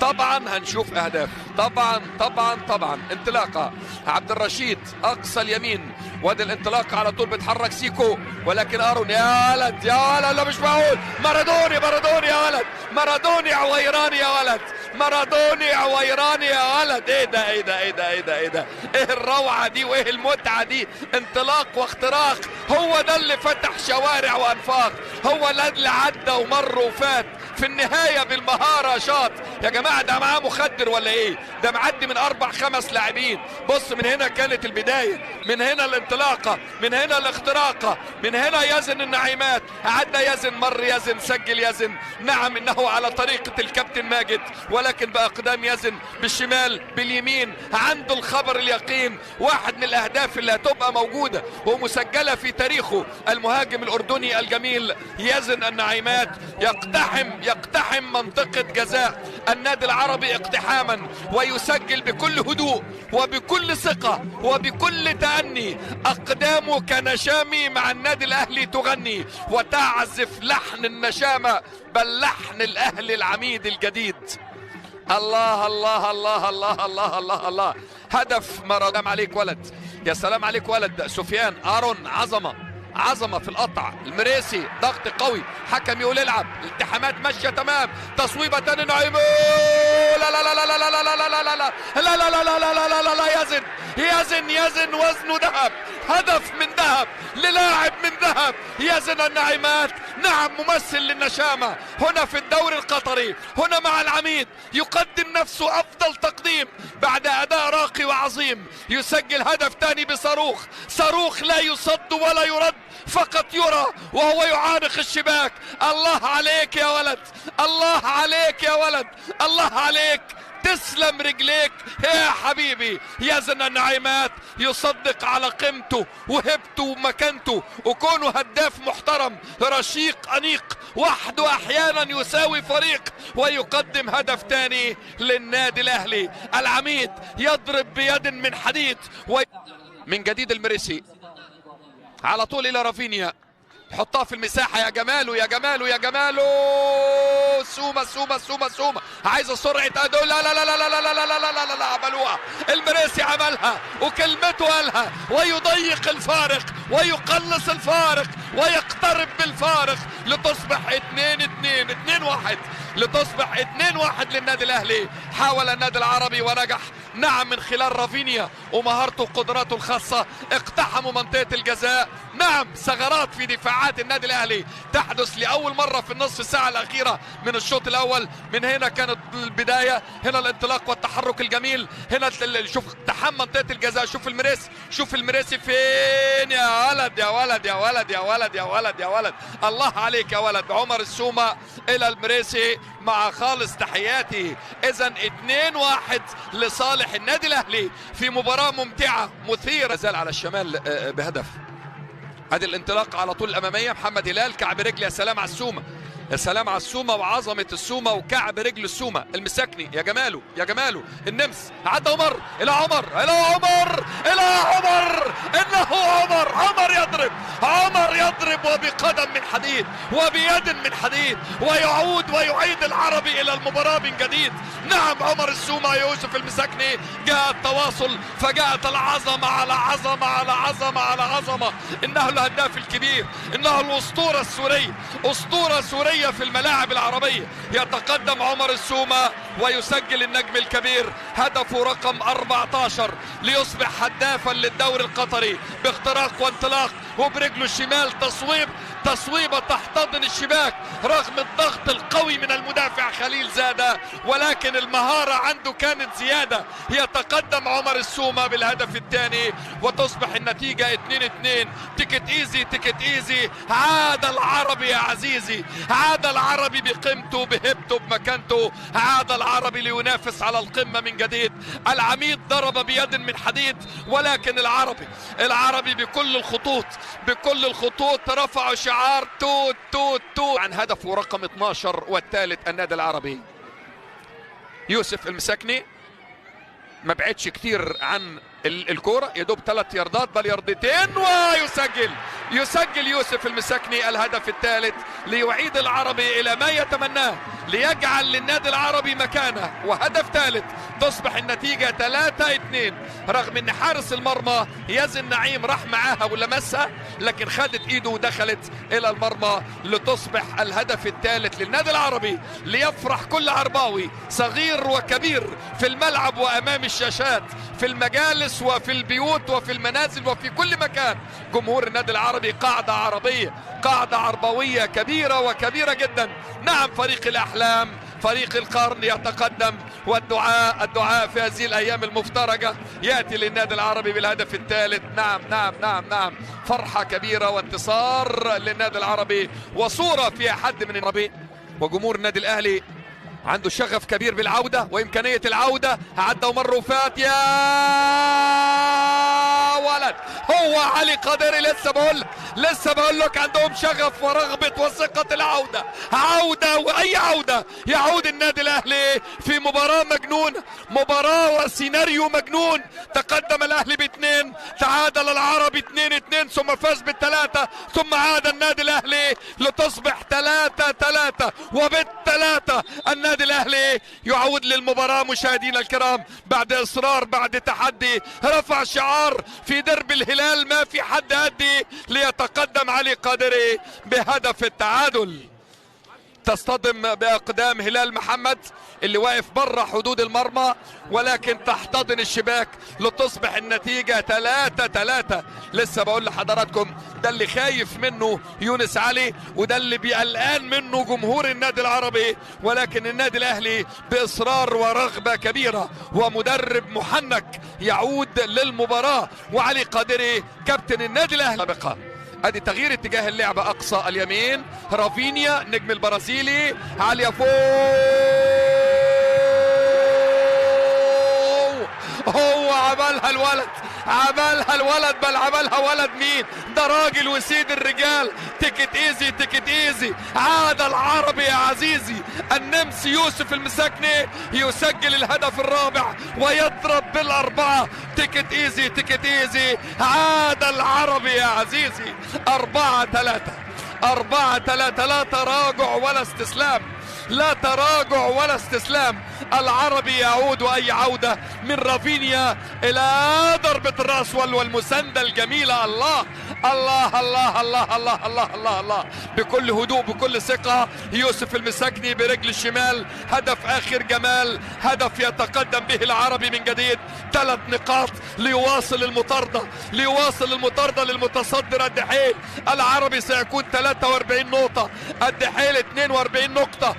طبعا هنشوف اهداف. طبعا انطلاقه عبد الرشيد اقصى اليمين، وادي الانطلاقه على طول بيتحرك سيكو، ولكن ارون يا ولد لا مش معقول، مارادوني يا ولد، مارادوني عويراني يا ولد، مارادوني عويراني يا ولد. ايه ده ايه الروعه دي وايه المتعه دي، انطلاق واختراق. هو ده اللي فتح شوارع وانفاق، هو ده اللي عدى ومر وفات في النهايه بالمهاره. شاط يا جماعه، ده معاه مخدر ولا ايه؟ ده معدي من 4-5 لاعبين. بص، من هنا كانت البدايه، من هنا الانطلاقه، من هنا الاختراقه، من هنا يزن النعيمات. عدى يزن، مر يزن، سجل يزن. نعم، انه على طريقه الكابتن ماجد، ولكن باقدام يزن بالشمال باليمين. عنده الخبر اليقين، واحد من الاهداف اللي هتبقى موجوده ومسجله في تاريخه المهاجم الاردني الجميل يزن النعيمات. يقتحم منطقه جزاء النادي العربي اقتحاما، ويسجل بكل هدوء وبكل ثقه وبكل تأني. اقدامه كنشامي مع النادي الاهلي تغني وتعزف لحن النشامه، بل لحن الاهلي العميد الجديد. الله الله الله الله الله الله الله. هدف مارادونا. عليك ولد، يا سلام عليك ولد. سفيان ارون عظمه في القطع. المريسي ضغط قوي، حكم يقول العب، الالتحامات ماشيه تمام. تصويبه تاني نعيم، لا لا لا لا لا لا لا لا لا لا لا لا لا لا لا لا لا. يزن وزنه ذهب، هدف من ذهب للاعب من ذهب. يزن النعيمات، نعم، ممثل للنشامه هنا في الدوري القطري، هنا مع العميد، يقدم نفسه افضل تقديم بعد اداء راقي وعظيم. يسجل هدف ثاني بصاروخ لا يصد ولا يرد، فقط يرى وهو يعانق الشباك. الله عليك يا ولد، الله عليك يا ولد، الله عليك، تسلم رجليك يا حبيبي. يزن النعيمات يصدق على قيمته وهبته ومكانته وكونه هداف محترم رشيق أنيق، وحده أحيانا يساوي فريق، ويقدم هدف تاني للنادي الأهلي. العميد يضرب بيد من حديد. من جديد المريسي على طول إلى رافينيا، حطها في المساحة. يا جماله سومة عايزة سرعة أدو. لا لا لا لا لا لا لا لا لا لا لا عملوها. المريسي عملها وكلمته قالها، ويضيق الفارق ويقلص الفارق ويقترب بالفارق لتصبح 2-1 لتصبح 2-1 للنادي الأهلي. حاول النادي العربي ونجح، نعم، من خلال رافينيا ومهارته وقدراته الخاصة. اقتحموا منطقة الجزاء. نعم، ثغرات في دفاعات النادي الأهلي تحدث لأول مرة في النصف ساعة الأخيرة من الشوط الأول. من هنا كانت البداية، هنا الانطلاق والتحرك الجميل. هنا شوف اقتحام منطقة الجزاء. شوف المريسي فين يا ولد. الله عليك يا ولد. عمر السومة إلى المريسي مع خالص تحياتي. إذا 2-1 لصالح النادي الأهلي في مباراة ممتعة مثيرة. زال على الشمال بهدف. ادي الانطلاق على طول الاماميه. محمد هلال كعب رجل. يا سلام على السومه، يا سلام على السومه وعظمه السومه وكعب رجل السومه. المساكني يا جماله النمس. عدى عمر الى عمر انه عمر يضرب وبقدم من حديد وبيد من حديد، ويعيد العربي الى المباراه من جديد. نعم، عمر السومه يوسف المساكني. جاء التواصل، فجاءت العظمه على عظمه على عظمه على عظمه. انه الهداف الكبير، انه الاسطوره السوريه، اسطوره سوريه في الملاعب العربية. يتقدم عمر السومة ويسجل النجم الكبير هدفه رقم 14 ليصبح هدافا للدوري القطري باختراق وانطلاق وبرجله الشمال. تصويبة تحتضن الشباك رغم الضغط القوي من المدافع خليل زادة، ولكن المهارة عنده كانت زيادة. يتقدم عمر السومة بالهدف الثاني وتصبح النتيجة 2-2. تيكت ايزي. عاد العربي يا عزيزي، عاد العربي بقيمته بهبته بمكانته، عاد العربي لينافس على القمة من جديد. العميد ضرب بيد من حديد، ولكن العربي بكل الخطوط رفعوا شعار توت عن هدفه رقم 12 والثالث النادي العربي. يوسف المساكني ما بعدش كتير عن الكرة، يدوب 3 ياردات بل ياردتين، ويسجل يوسف المساكني الهدف الثالث ليعيد العربي إلى ما يتمناه، ليجعل للنادي العربي مكانه وهدف ثالث. تصبح النتيجة 3-2 رغم ان حارس المرمى يزن نعيم راح معاها ولمسها، لكن خدت ايده ودخلت الى المرمى لتصبح الهدف الثالث للنادي العربي. ليفرح كل عرباوي صغير وكبير في الملعب وامام الشاشات، في المجالس وفي البيوت وفي المنازل وفي كل مكان. جمهور النادي العربي قاعدة عربية، قاعدة عربوية كبيرة وكبيرة جدا. نعم فريق الأحلام، فريق القرن يتقدم، والدعاء في هذه الأيام المفترجة يأتي للنادي العربي بالهدف الثالث. نعم نعم نعم نعم، فرحة كبيرة وانتصار للنادي العربي وصورة في حد من العربي. وجمهور النادي الأهلي عنده شغف كبير بالعودة وإمكانية العودة. عدى ومر وفات، يا ولد هو علي قادري. لسه بقول لك عندهم شغف ورغبة وثقة العودة، عودة وأي عودة. يعود النادي الأهلي في مباراة مجنونة، مباراة وسيناريو مجنون. تقدم الأهلي ب2، تعادل العربي 2-2 ثم فاز ب3، ثم عاد النادي الأهلي لتصبح 3-3، وبال3 النادي الأهلي يعود للمباراة. مشاهدينا الكرام، بعد إصرار، بعد تحدي، رفع شعار في درب الهلال ما في حد يدي، ليتقدم علي قادري بهدف التعادل. تصطدم بأقدام هلال محمد اللي واقف بره حدود المرمى، ولكن تحتضن الشباك لتصبح النتيجة 3-3. لسه بقول لحضراتكم ده اللي خايف منه يونس علي، وده اللي بيقلقان منه جمهور النادي العربي، ولكن النادي الأهلي بإصرار ورغبة كبيرة ومدرب محنك يعود للمباراة. وعلي قادري كابتن النادي الأهلي. ادي تغيير اتجاه اللعبة، اقصى اليمين رافينيا نجم البرازيلي، عالية فوق، هو عملها الولد، بل عملها ولد مين ده؟ راجل وسيد الرجال. تيكت ايزي. عاد العربي يا عزيزي، النمسي يوسف المساكني يسجل الهدف الرابع ويضرب بالأربعة. تيكت ايزي. عاد العربي يا عزيزي 4-3. لا تراجع ولا استسلام. العربي يعود، وأي عودة من رافينيا إلى ضربة الرأس والمساندة الجميلة. الله الله الله الله الله الله الله الله، بكل هدوء بكل ثقة. يوسف المساكني برجل الشمال، هدف آخر جمال، هدف يتقدم به العربي من جديد 3 نقاط ليواصل المطاردة للمتصدر الدحيل. العربي سيكون 43 نقطة، الدحيل 42 نقطة.